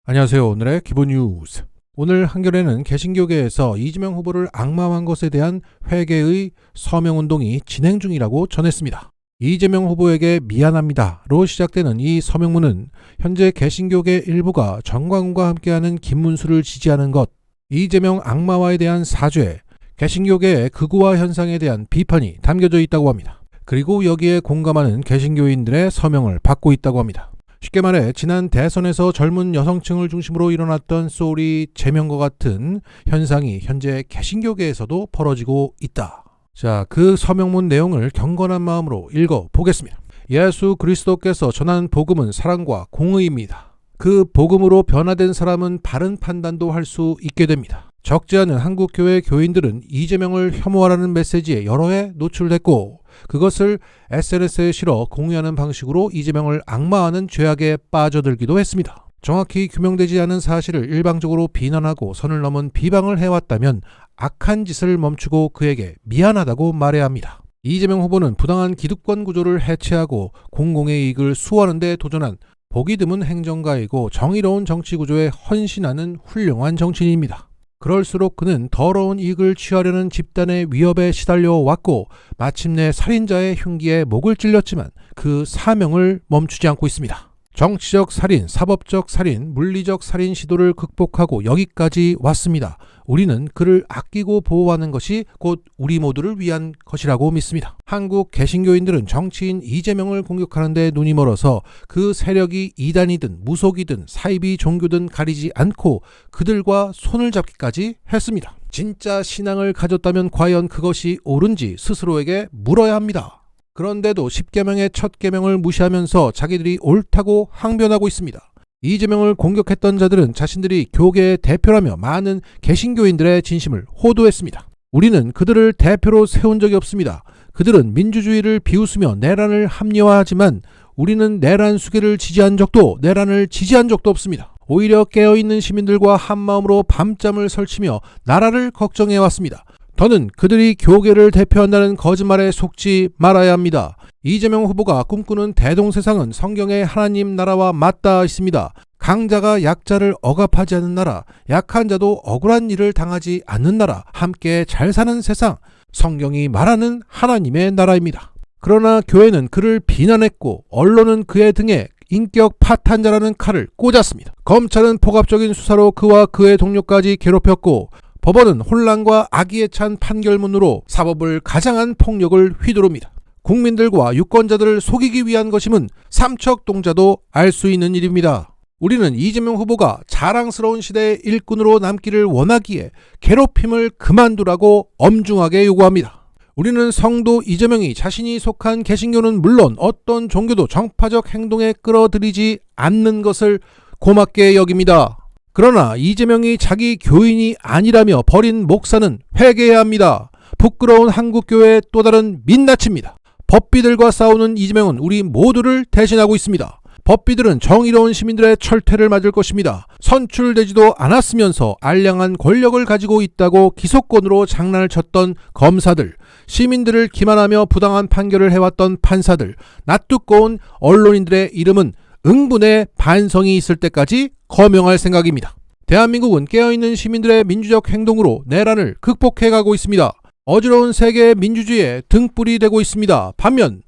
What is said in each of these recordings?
안녕하세요. 오늘의 기본 뉴스. 오늘 한겨레는 개신교계에서 이재명 후보를 악마화한 것에 대한 회개의 서명운동이 진행 중이라고 전했습니다. 이재명 후보에게 미안합니다로 시작되는 이 서명문은 현재 개신교계 일부가 정광훈과 함께하는 김문수를 지지하는 것, 이재명 악마화에 대한 사죄, 개신교계의 극우화 현상에 대한 비판이 담겨져 있다고 합니다. 그리고 여기에 공감하는 개신교인들의 서명을 받고 있다고 합니다. 쉽게 말해 지난 대선에서 젊은 여성층을 중심으로 일어났던 소리 제명과 같은 현상이 현재 개신교계에서도 벌어지고 있다. 자, 그 서명문 내용을 경건한 마음으로 읽어보겠습니다. 예수 그리스도께서 전한 복음은 사랑과 공의입니다. 그 복음으로 변화된 사람은 바른 판단도 할 수 있게 됩니다. 적지 않은 한국교회 교인들은 이재명을 혐오하라는 메시지에 여러 해 노출됐고 그것을 SNS에 실어 공유하는 방식으로 이재명을 악마하는 죄악에 빠져들기도 했습니다. 정확히 규명되지 않은 사실을 일방적으로 비난하고 선을 넘은 비방을 해왔다면 악한 짓을 멈추고 그에게 미안하다고 말해야 합니다. 이재명 후보는 부당한 기득권 구조를 해체하고 공공의 이익을 수호하는 데 도전한 보기 드문 행정가이고 정의로운 정치 구조에 헌신하는 훌륭한 정치인입니다. 그럴수록 그는 더러운 이익을 취하려는 집단의 위협에 시달려 왔고 마침내 살인자의 흉기에 목을 찔렸지만 그 사명을 멈추지 않고 있습니다. 정치적 살인, 사법적 살인, 물리적 살인 시도를 극복하고 여기까지 왔습니다. 우리는 그를 아끼고 보호하는 것이 곧 우리 모두를 위한 것이라고 믿습니다. 한국 개신교인들은 정치인 이재명을 공격하는 데 눈이 멀어서 그 세력이 이단이든 무속이든 사이비 종교든 가리지 않고 그들과 손을 잡기까지 했습니다. 진짜 신앙을 가졌다면 과연 그것이 옳은지 스스로에게 물어야 합니다. 그런데도 10계명의 첫 계명을 무시하면서 자기들이 옳다고 항변하고 있습니다. 이재명을 공격했던 자들은 자신들이 교계의 대표라며 많은 개신교인들의 진심을 호도했습니다. 우리는 그들을 대표로 세운 적이 없습니다. 그들은 민주주의를 비웃으며 내란을 합리화하지만 우리는 내란 수계를 지지한 적도 내란을 지지한 적도 없습니다. 오히려 깨어있는 시민들과 한마음으로 밤잠을 설치며 나라를 걱정해왔습니다. 더는 그들이 교계를 대표한다는 거짓말에 속지 말아야 합니다. 이재명 후보가 꿈꾸는 대동세상은 성경의 하나님 나라와 맞닿아 있습니다. 강자가 약자를 억압하지 않는 나라, 약한 자도 억울한 일을 당하지 않는 나라, 함께 잘 사는 세상, 성경이 말하는 하나님의 나라입니다. 그러나 교회는 그를 비난했고 언론은 그의 등에 인격 파탄자라는 칼을 꽂았습니다. 검찰은 폭압적인 수사로 그와 그의 동료까지 괴롭혔고 법원은 혼란과 악의에 찬 판결문으로 사법을 가장한 폭력을 휘두릅니다. 국민들과 유권자들을 속이기 위한 것임은 삼척동자도 알 수 있는 일입니다. 우리는 이재명 후보가 자랑스러운 시대의 일꾼으로 남기를 원하기에 괴롭힘을 그만두라고 엄중하게 요구합니다. 우리는 성도 이재명이 자신이 속한 개신교는 물론 어떤 종교도 정파적 행동에 끌어들이지 않는 것을 고맙게 여깁니다. 그러나 이재명이 자기 교인이 아니라며 버린 목사는 회개해야 합니다. 부끄러운 한국교회의 또 다른 민낯입니다. 법비들과 싸우는 이재명은 우리 모두를 대신하고 있습니다. 법비들은 정의로운 시민들의 철퇴를 맞을 것입니다. 선출되지도 않았으면서 알량한 권력을 가지고 있다고 기소권으로 장난을 쳤던 검사들, 시민들을 기만하며 부당한 판결을 해왔던 판사들, 낯두꺼운 언론인들의 이름은 응분의 반성이 있을 때까지 거명할 생각입니다. 대한민국은 깨어있는 시민들의 민주적 행동으로 내란을 극복해가고 있습니다. 어지러운 세계의 민주주의에 등불이 되고 있습니다. 반면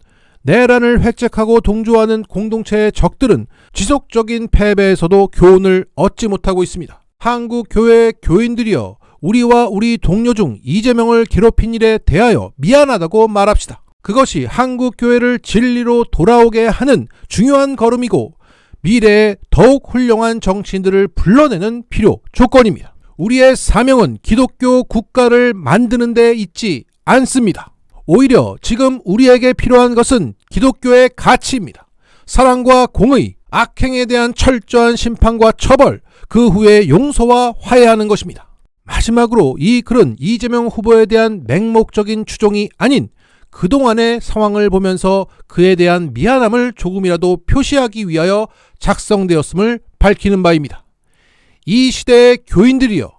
내란을 획책하고 동조하는 공동체의 적들은 지속적인 패배에서도 교훈을 얻지 못하고 있습니다. 한국 교회의 교인들이여 우리와 우리 동료 중 이재명을 괴롭힌 일에 대하여 미안하다고 말합시다. 그것이 한국 교회를 진리로 돌아오게 하는 중요한 걸음이고 미래에 더욱 훌륭한 정치인들을 불러내는 필요 조건입니다. 우리의 사명은 기독교 국가를 만드는 데 있지 않습니다. 오히려 지금 우리에게 필요한 것은 기독교의 가치입니다. 사랑과 공의, 악행에 대한 철저한 심판과 처벌, 그 후에 용서와 화해하는 것입니다. 마지막으로 이 글은 이재명 후보에 대한 맹목적인 추종이 아닌 그동안의 상황을 보면서 그에 대한 미안함을 조금이라도 표시하기 위하여 작성되었음을 밝히는 바입니다. 이 시대의 교인들이여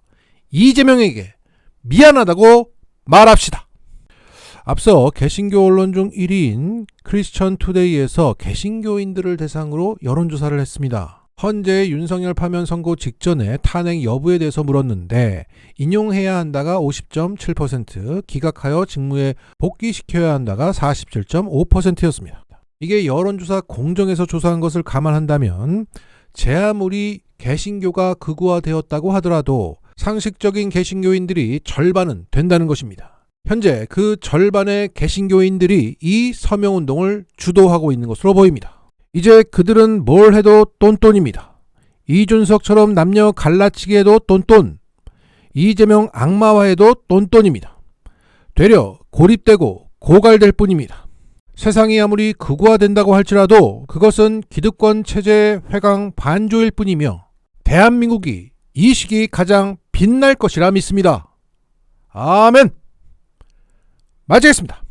이재명에게 미안하다고 말합시다. 앞서 개신교 언론 중 1위인 크리스천 투데이에서 개신교인들을 대상으로 여론조사를 했습니다. 헌재의 윤석열 파면 선고 직전에 탄핵 여부에 대해서 물었는데 인용해야 한다가 50.7%, 기각하여 직무에 복귀시켜야 한다가 47.5%였습니다. 이게 여론조사 공정에서 조사한 것을 감안한다면 제 아무리 개신교가 극우화되었다고 하더라도 상식적인 개신교인들이 절반은 된다는 것입니다. 현재 그 절반의 개신교인들이 이 서명운동을 주도하고 있는 것으로 보입니다. 이제 그들은 뭘 해도 똔똔입니다. 이준석처럼 남녀 갈라치기 해도 똔똔, 이재명 악마화해도 똔똔입니다. 되려 고립되고 고갈될 뿐입니다. 세상이 아무리 극우화된다고 할지라도 그것은 기득권 체제의 회강 반조일 뿐이며 대한민국이 이 시기 가장 빛날 것이라 믿습니다. 아멘. 마치겠습니다.